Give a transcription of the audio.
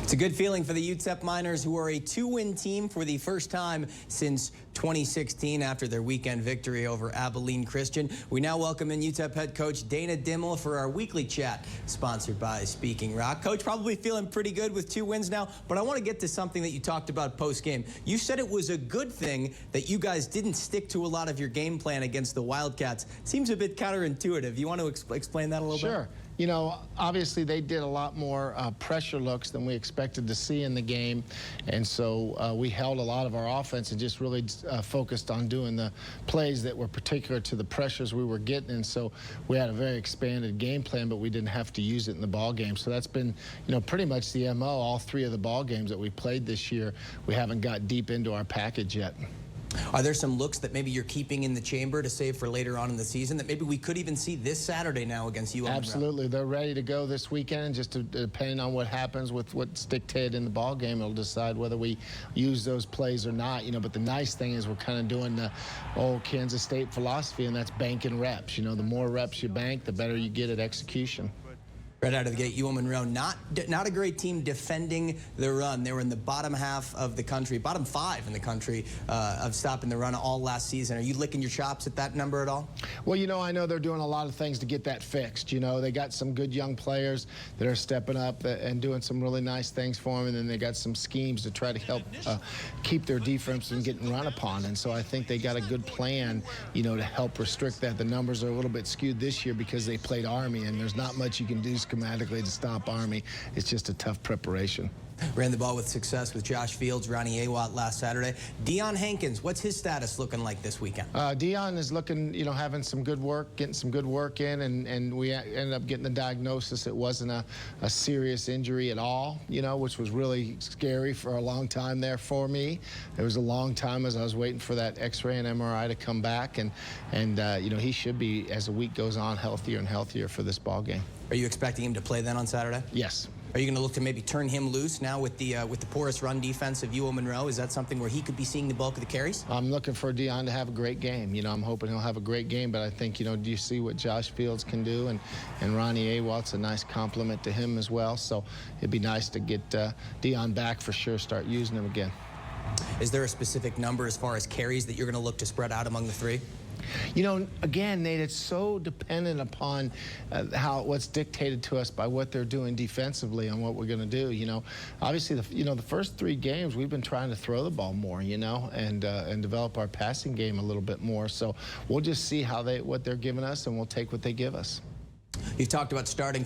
It's a good feeling for the UTEP Miners, who are a 2-win team for the first time since 2016 after their weekend victory over Abilene Christian. We now welcome in UTEP head coach Dana Dimmel for our weekly chat, sponsored by Speaking Rock. Coach, probably feeling pretty good with 2 wins now, but I want to get to something that you talked about post-game. You said it was a good thing that you guys didn't stick to a lot of your game plan against the Wildcats. Seems a bit counterintuitive. You want to explain that a little bit? Sure. You know, obviously they did a lot more pressure looks than we expected to see in the game, and so we held a lot of our offense and just really focused on doing the plays that were particular to the pressures we were getting, and so we had a very expanded game plan, but we didn't have to use it in the ball game. So that's been, you know, pretty much the MO all 3 of the ball games that we played this year. We haven't got deep into our package yet. Are there some looks that maybe you're keeping in the chamber to save for later on in the season that maybe we could even see this Saturday now against UM? Absolutely. They're ready to go this weekend. Just depending on what happens with what's dictated in the ball game, it'll decide whether we use those plays or not. You know, but the nice thing is we're kind of doing the old Kansas State philosophy, and that's banking reps. You know, the more reps you bank, the better you get at execution. Right out of the gate, UM Monroe, not a great team defending the run. They were in the bottom half of the country, bottom 5 in the country of stopping the run all last season. Are you licking your chops at that number at all? Well, you know, I know they're doing a lot of things to get that fixed. You know, they got some good young players that are stepping up and doing some really nice things for them, and then they got some schemes to try to help keep their defense from getting run upon. And so I think they got a good plan, you know, to help restrict that. The numbers are a little bit skewed this year because they played Army, and there's not much you can do schematically to stop Army. It's just a tough preparation. Ran the ball with success with Josh Fields, Ronnie Awatt last Saturday. Dion Hankins, what's his status looking like this weekend? Dion is looking, you know, having some good work, getting some good work in, and we ended up getting the diagnosis. It wasn't a serious injury at all, you know, which was really scary for a long time there for me. It was a long time as I was waiting for that X-ray and MRI to come back, and you know, he should be, as the week goes on, healthier and healthier for this ball game. Are you expecting him to play then on Saturday? Yes. Are you going to look to maybe turn him loose now with the porous run defense of UM Monroe? Is that something where he could be seeing the bulk of the carries? I'm looking for Dion to have a great game. You know, I'm hoping he'll have a great game, but I think, you know, do you see what Josh Fields can do? And Ronnie Awatt's a nice compliment to him as well. So it'd be nice to get Dion back for sure, start using him again. Is there a specific number as far as carries that you're going to look to spread out among the 3? You know, again, Nate, it's so dependent upon what's dictated to us by what they're doing defensively on what we're going to do. You know, obviously, the first 3 games we've been trying to throw the ball more, you know, and develop our passing game a little bit more. So we'll just see what they're giving us, and we'll take what they give us. You've talked about starting